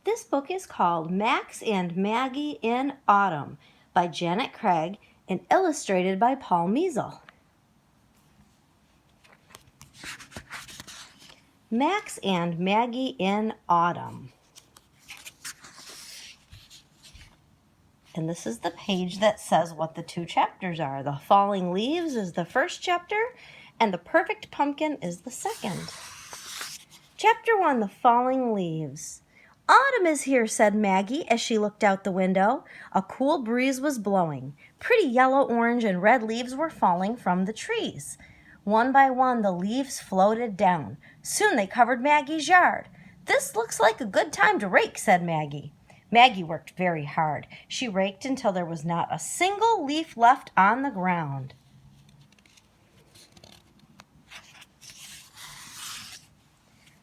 This book is called Max and Maggie in Autumn by Janet Craig and illustrated by Paul Measle. Max and Maggie in Autumn. And this is the page that says what the two chapters are. The Falling Leaves is the first chapter, and The Perfect Pumpkin is the second. Chapter 1, The Falling Leaves. Autumn is here, said Maggie as she looked out the window. A cool breeze was blowing. Pretty yellow, orange, and red leaves were falling from the trees. One by one, the leaves floated down. Soon they covered Maggie's yard. This looks like a good time to rake, said Maggie. Maggie worked very hard. She raked until there was not a single leaf left on the ground.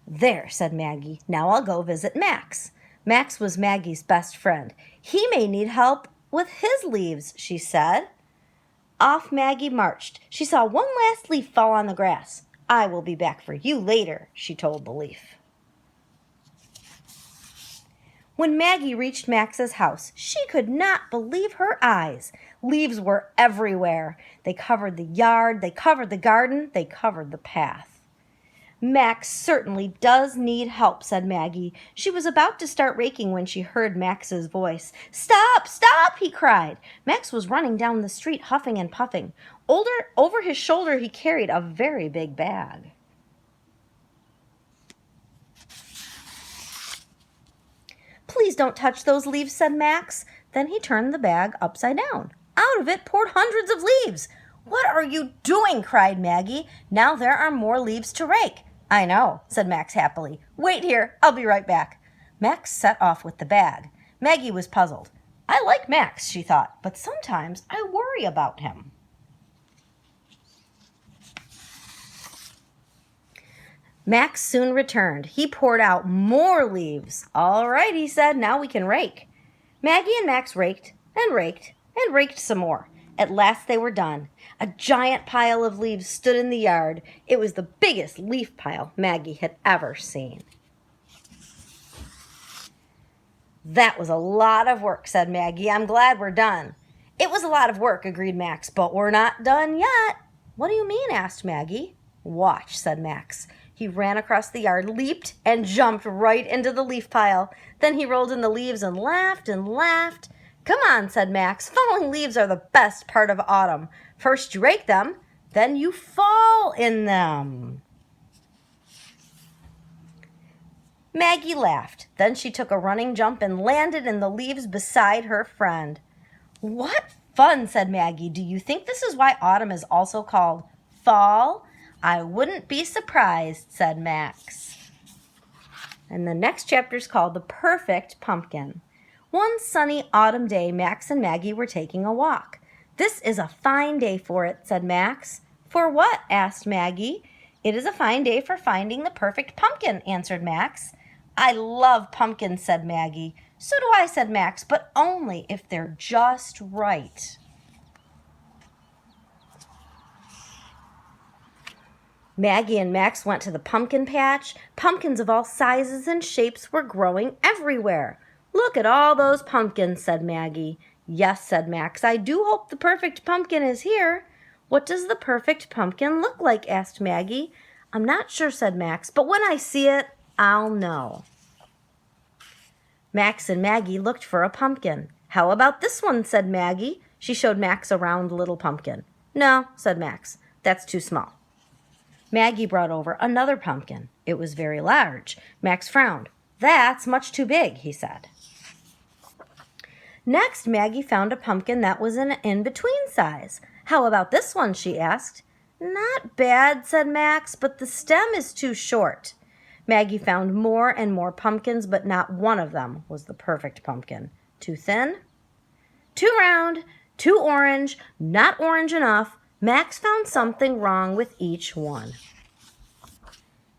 There, said Maggie. Now I'll go visit Max. Max was Maggie's best friend. He may need help with his leaves, she said. Off Maggie marched. She saw one last leaf fall on the grass. I will be back for you later, she told the leaf. When Maggie reached Max's house, she could not believe her eyes. Leaves were everywhere. They covered the yard, they covered the garden, they covered the path. Max certainly does need help, said Maggie. She was about to start raking when she heard Max's voice. Stop, stop, he cried. Max was running down the street, huffing and puffing. Over his shoulder, he carried a very big bag. Please don't touch those leaves, said Max. Then he turned the bag upside down. Out of it poured hundreds of leaves. What are you doing? Cried Maggie. Now there are more leaves to rake. I know, said Max happily. Wait here, I'll be right back. Max set off with the bag. Maggie was puzzled. I like Max, she thought, but sometimes I worry about him. Max soon returned. He poured out more leaves. All right, he said, now we can rake. Maggie and Max raked and raked and raked some more. At last they were done. A giant pile of leaves stood in the yard. It was the biggest leaf pile Maggie had ever seen. That was a lot of work, said Maggie. I'm glad we're done. It was a lot of work, agreed Max, but we're not done yet. What do you mean? Asked Maggie. Watch, said Max. He ran across the yard, leaped, and jumped right into the leaf pile. Then he rolled in the leaves and laughed and laughed. Come on, said Max. Falling leaves are the best part of autumn. First you rake them, then you fall in them. Maggie laughed. Then she took a running jump and landed in the leaves beside her friend. What fun, said Maggie. Do you think this is why autumn is also called fall? I wouldn't be surprised, said Max. And the next chapter is called The Perfect Pumpkin. One sunny autumn day, Max and Maggie were taking a walk. This is a fine day for it, said Max. For what? Asked Maggie. It is a fine day for finding the perfect pumpkin, answered Max. I love pumpkins, said Maggie. So do I, said Max, but only if they're just right. Maggie and Max went to the pumpkin patch. Pumpkins of all sizes and shapes were growing everywhere. Look at all those pumpkins, said Maggie. Yes, said Max, I do hope the perfect pumpkin is here. What does the perfect pumpkin look like? Asked Maggie. I'm not sure, said Max, but when I see it, I'll know. Max and Maggie looked for a pumpkin. How about this one? Said Maggie. She showed Max a round little pumpkin. No, said Max, that's too small. Maggie brought over another pumpkin. It was very large. Max frowned. That's much too big, he said. Next, Maggie found a pumpkin that was an in-between size. How about this one? She asked. Not bad, said Max, but the stem is too short. Maggie found more and more pumpkins, but not one of them was the perfect pumpkin. Too thin, too round, too orange, not orange enough. Max found something wrong with each one.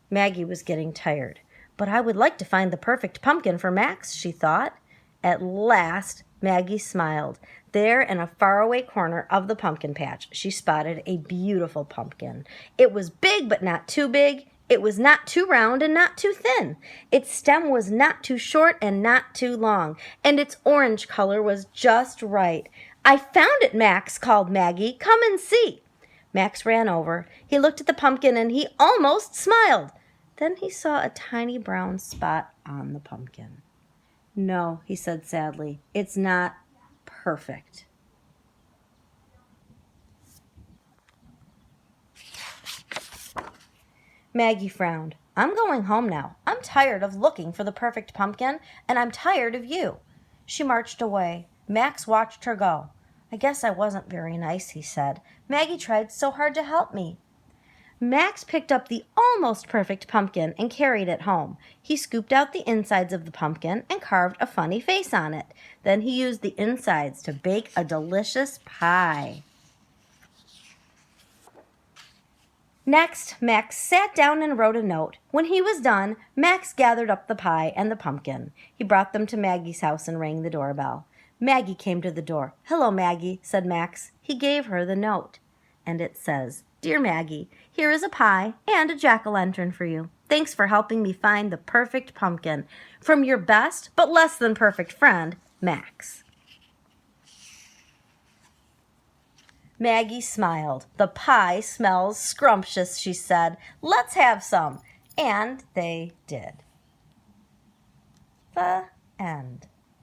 Maggie was getting tired. But I would like to find the perfect pumpkin for Max, she thought. At last, Maggie smiled. There, in a faraway corner of the pumpkin patch, she spotted a beautiful pumpkin. It was big, but not too big. It was not too round and not too thin. Its stem was not too short and not too long, and its orange color was just right. "I found it, Max," called Maggie. "Come and see." Max ran over. He looked at the pumpkin and he almost smiled. Then he saw a tiny brown spot on the pumpkin. "No," he said sadly, "it's not perfect." Maggie frowned. "I'm going home now. I'm tired of looking for the perfect pumpkin, and I'm tired of you." She marched away. Max watched her go. "I guess I wasn't very nice," he said. "Maggie tried so hard to help me." Max picked up the almost perfect pumpkin and carried it home. He scooped out the insides of the pumpkin and carved a funny face on it. Then he used the insides to bake a delicious pie. Next, Max sat down and wrote a note. When he was done, Max gathered up the pie and the pumpkin. He brought them to Maggie's house and rang the doorbell. Maggie came to the door. "Hello, Maggie," said Max. He gave her the note. And it says, "Dear Maggie, here is a pie and a jack-o'-lantern for you. Thanks for helping me find the perfect pumpkin. From your best but less than perfect friend, Max." Maggie smiled. "The pie smells scrumptious," she said. "Let's have some." And they did. The end.